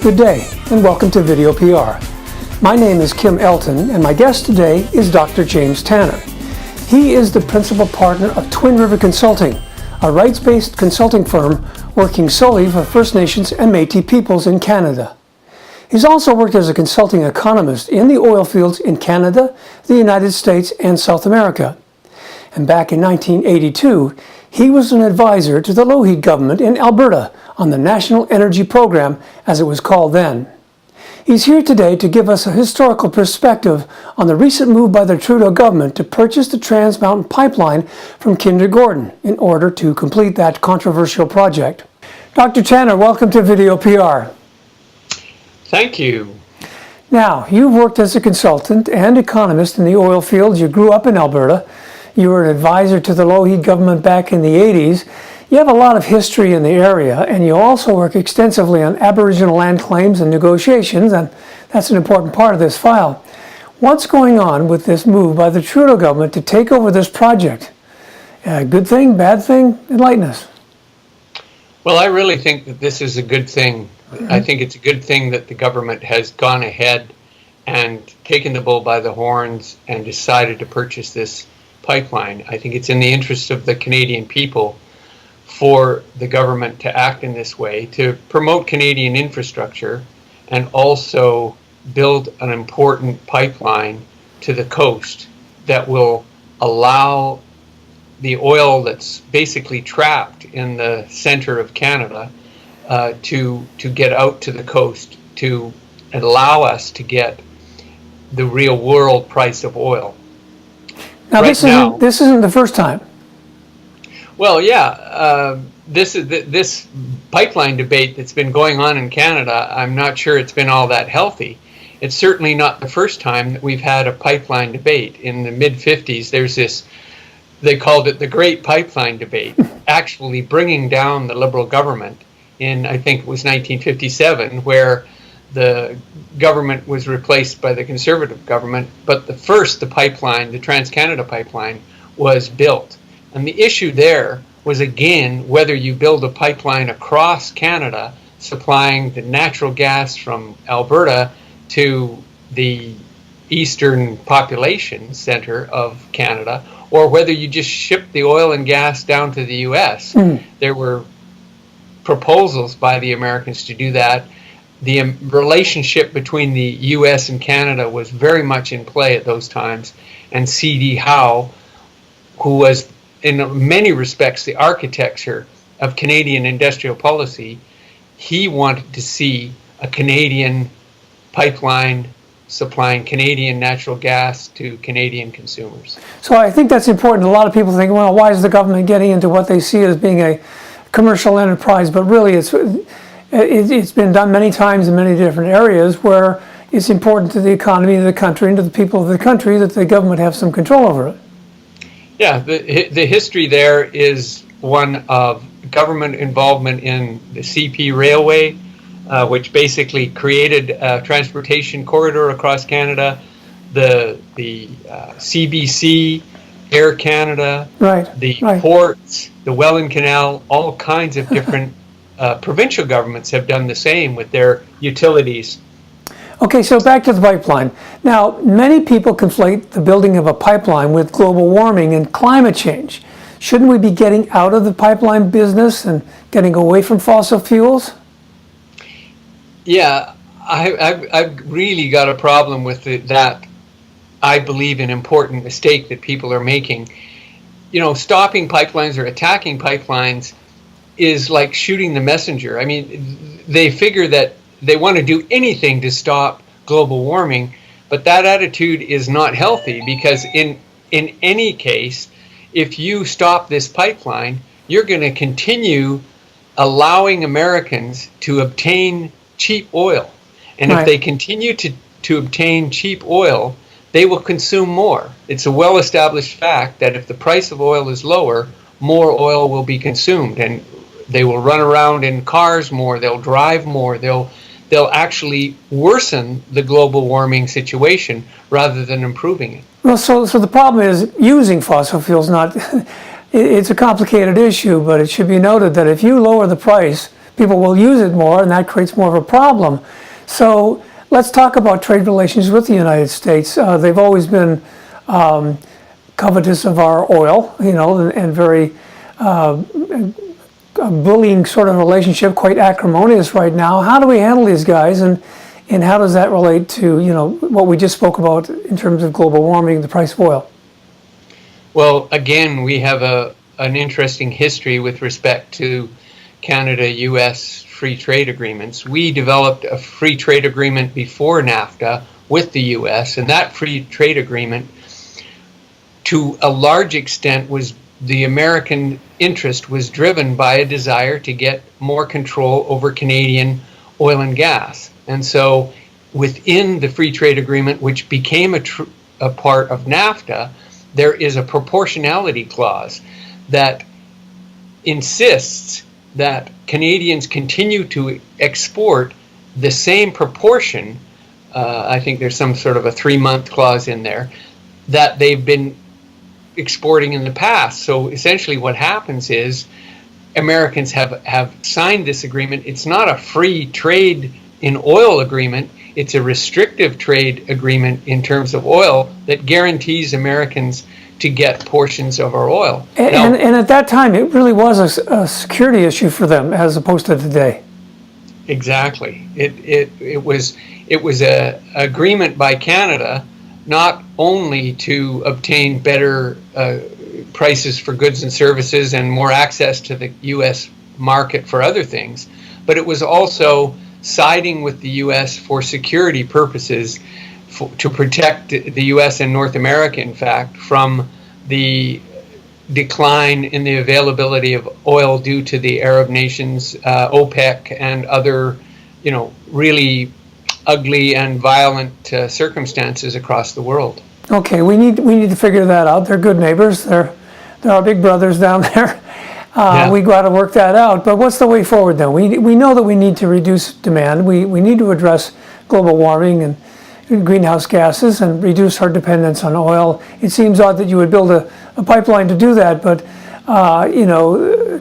Good day, and welcome to Video PR. My name is Kim Elton, and my guest today is Dr. James Tanner. He is the principal partner of Twin River Consulting, a rights-based consulting firm working solely for First Nations and Maties peoples in Canada. He's also worked as a consulting economist in the oil fields in Canada, the United States, and South America. And back in 1982, he was an advisor to the Lougheed government in Alberta on the National Energy Program, as it was called then. He's here today to give us a historical perspective on the recent move by the Trudeau Government to purchase the Trans Mountain Pipeline from Kinder in order to complete that controversial project. Dr. Tanner, welcome to Video PR. Thank you. Now, you've worked as a consultant and economist in the oil fields. You grew up in Alberta. You were an advisor to the Lougheed government back in the 80s. You have a lot of history in the area, and you also work extensively on Aboriginal land claims and negotiations, and that's an important part of this file. What's going on with this move by the Trudeau government to take over this project? Good thing, bad thing? Enlighten us. Well, I really think that this is a good thing. I think it's a good thing that the government has gone ahead and taken the bull by the horns and decided to purchase this pipeline. I think it's in the interest of the Canadian people for the government to act in this way, to promote Canadian infrastructure and also build an important pipeline to the coast that will allow the oil that's basically trapped in the center of Canada to get out to the coast, to allow us to get the real world price of oil. Now, this isn't the first time. Well, yeah, this pipeline debate that's been going on in Canada, I'm not sure it's been all that healthy. It's certainly not the first time that we've had a pipeline debate. In the mid-50s, there's this, they called it the Great Pipeline Debate, actually bringing down the Liberal government in, I think it was 1957, where the government was replaced by the Conservative government, but the pipeline, the Trans-Canada Pipeline, was built. And the issue there was, again, whether you build a pipeline across Canada, supplying the natural gas from Alberta to the eastern population center of Canada, or whether you just ship the oil and gas down to the U.S. There were proposals by the Americans to do that. The relationship between the U.S. and Canada was very much in play at those times, and C.D. Howe, who was in many respects the architecture of Canadian industrial policy, he wanted to see a Canadian pipeline supplying Canadian natural gas to Canadian consumers. So I think that's important. A lot of people think, well, why is the government getting into what they see as being a commercial enterprise? But really, it's been done many times in many different areas where it's important to the economy of the country and to the people of the country that the government have some control over it. Yeah, the history there is one of government involvement in the CP Railway, which basically created a transportation corridor across Canada, the CBC, Air Canada, the ports, the Welland Canal, all kinds of different provincial governments have done the same with their utilities. Okay, so back to the pipeline. Now, many people conflate the building of a pipeline with global warming and climate change. Shouldn't we be getting out of the pipeline business and getting away from fossil fuels? Yeah, I've really got a problem with that. I believe an important mistake that people are making. You know, stopping pipelines or attacking pipelines is like shooting the messenger. I mean, they figure that they want to do anything to stop global warming, but that attitude is not healthy, because in any case, if you stop this pipeline, you're going to continue allowing Americans to obtain cheap oil. And if they continue to obtain cheap oil, they will consume more. It's a well-established fact that if the price of oil is lower, more oil will be consumed, and they will run around in cars more, they'll drive more, they'll actually worsen the global warming situation rather than improving it. Well, so the problem is using fossil fuels. It's a complicated issue, but it should be noted that if you lower the price people will use it more, and that creates more of a problem. So let's talk about trade relations with the United States. They've always been covetous of our oil, and very bullying sort of relationship, quite acrimonious right now. How do we handle these guys, and how does that relate to what we just spoke about in terms of global warming, the price of oil? Well, again, we have an interesting history with respect to Canada-U.S. free trade agreements. We developed a free trade agreement before NAFTA with the U.S., and that free trade agreement, to a large extent, was the American interest was driven by a desire to get more control over Canadian oil and gas. And so within the free trade agreement, which became a part of NAFTA, there is a proportionality clause that insists that Canadians continue to export the same proportion, I think there's some sort of a 3-month clause in there, that they've been exporting in the past. So essentially what happens is Americans have signed this agreement. It's not a free trade in oil agreement. It's a restrictive trade agreement in terms of oil that guarantees Americans to get portions of our oil. And at that time, it really was a security issue for them, as opposed to today. Exactly. It was a agreement by Canada not only to obtain better prices for goods and services and more access to the U.S. market for other things, but it was also siding with the U.S. for security purposes, to protect the U.S. and North America, in fact, from the decline in the availability of oil due to the Arab nations, OPEC, and other, really ugly and violent circumstances across the world. Okay, we need to figure that out. They're good neighbors. They're our big brothers down there. We got to work that out. But what's the way forward then? We know that we need to reduce demand. We need to address global warming and greenhouse gases and reduce our dependence on oil. It seems odd that you would build a pipeline to do that, but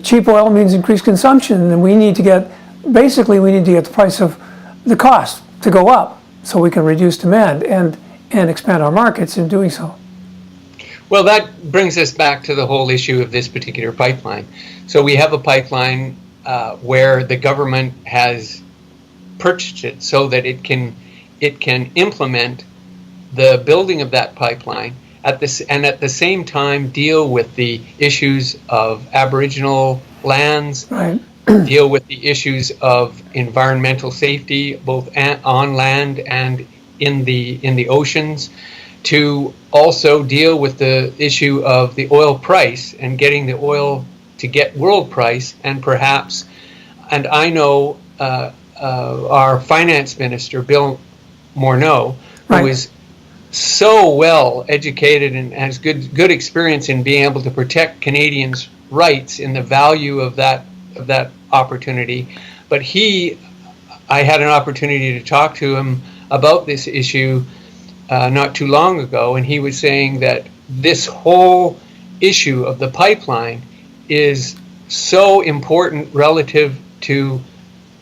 cheap oil means increased consumption, and we need to get the price of the cost to go up so we can reduce demand and expand our markets in doing so. Well, that brings us back to the whole issue of this particular pipeline. So we have a pipeline where the government has purchased it so that it can implement the building of that pipeline at the same time deal with the issues of Aboriginal lands, right. Deal with the issues of environmental safety, both on land and in the oceans, to also deal with the issue of the oil price and getting the oil to get world price, and perhaps, and I know our finance minister, Bill Morneau, right. who is so well educated and has good experience in being able to protect Canadians' rights in the value of that opportunity. But I had an opportunity to talk to him about this issue not too long ago, and he was saying that this whole issue of the pipeline is so important relative to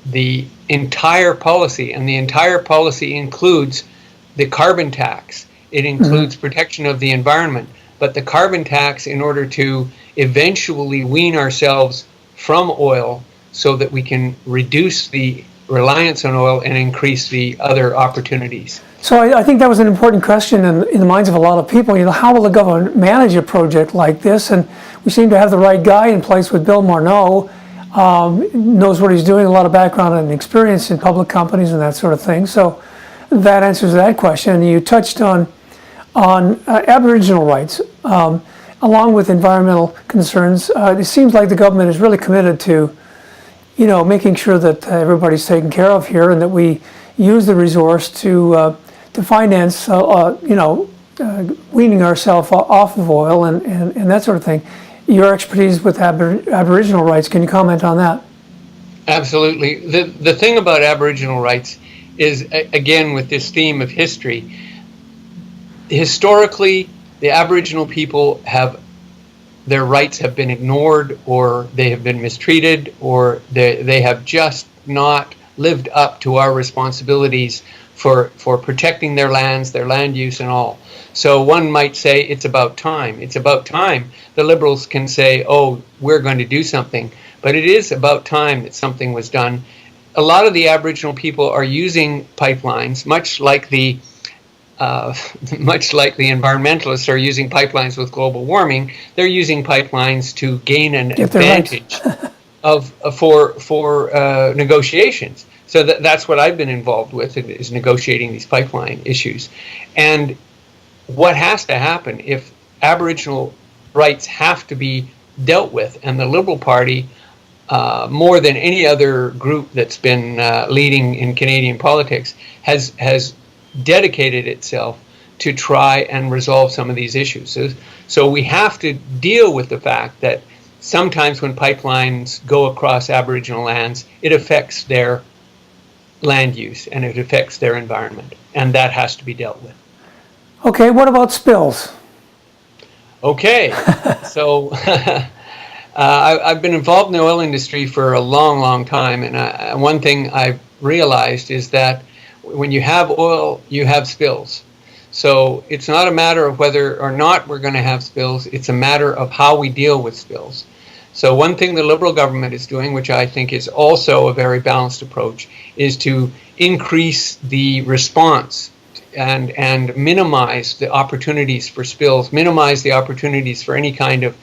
the entire policy, and the entire policy includes the carbon tax. It includes protection of the environment, but the carbon tax, in order to eventually wean ourselves from oil so that we can reduce the reliance on oil and increase the other opportunities. So I think that was an important question in the minds of a lot of people. How will the government manage a project like this? And we seem to have the right guy in place with Bill Morneau. Knows what he's doing, a lot of background and experience in public companies and that sort of thing. So that answers that question. And you touched on Aboriginal rights, along with environmental concerns. It seems like the government is really committed to, making sure that everybody's taken care of here, and that we use the resource to finance, weaning ourselves off of oil and that sort of thing. Your expertise with Aboriginal rights, can you comment on that? Absolutely. The thing about Aboriginal rights is, again, with this theme of history, historically, the Aboriginal people have their rights have been ignored, or they have been mistreated, or they have just not lived up to our responsibilities for protecting their lands, their land use and all. So one might say it's about time. It's about time the Liberals can say, oh, we're going to do something. But it is about time that something was done. A lot of the Aboriginal people are using pipelines, much like the environmentalists are using pipelines with global warming. They're using pipelines to gain an advantage for negotiations. So that's what I've been involved with, is negotiating these pipeline issues. And what has to happen if Aboriginal rights have to be dealt with, and the Liberal Party, more than any other group that's been leading in Canadian politics, has dedicated itself to try and resolve some of these issues. So we have to deal with the fact that sometimes when pipelines go across Aboriginal lands, it affects their land use and it affects their environment, and that has to be dealt with. Okay, what about spills? Okay, so I've been involved in the oil industry for a long, long time, and one thing I've realized is that when you have oil, you have spills. So it's not a matter of whether or not we're going to have spills, it's a matter of how we deal with spills. So one thing the Liberal government is doing, which I think is also a very balanced approach, is to increase the response and minimize the opportunities for spills, minimize the opportunities for any kind of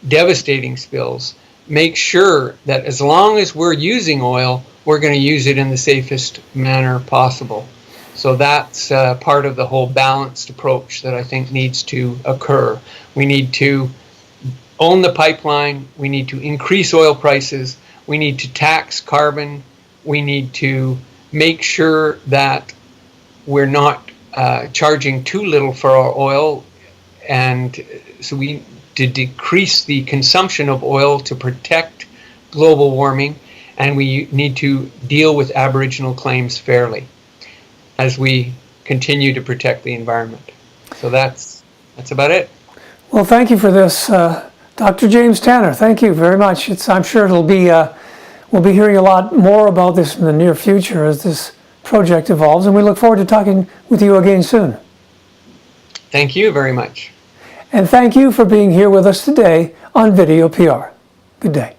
devastating spills. Make sure that as long as we're using oil, we're going to use it in the safest manner possible. So that's part of the whole balanced approach that I think needs to occur. We need to own the pipeline, we need to increase oil prices, we need to tax carbon, we need to make sure that we're not charging too little for our oil, and so we need to decrease the consumption of oil to protect global warming, and we need to deal with Aboriginal claims fairly as we continue to protect the environment. So that's about it. Well, thank you for this, Dr. James Tanner. Thank you very much. I'm sure it'll be we'll be hearing a lot more about this in the near future as this project evolves, and we look forward to talking with you again soon. Thank you very much. And thank you for being here with us today on Video PR. Good day.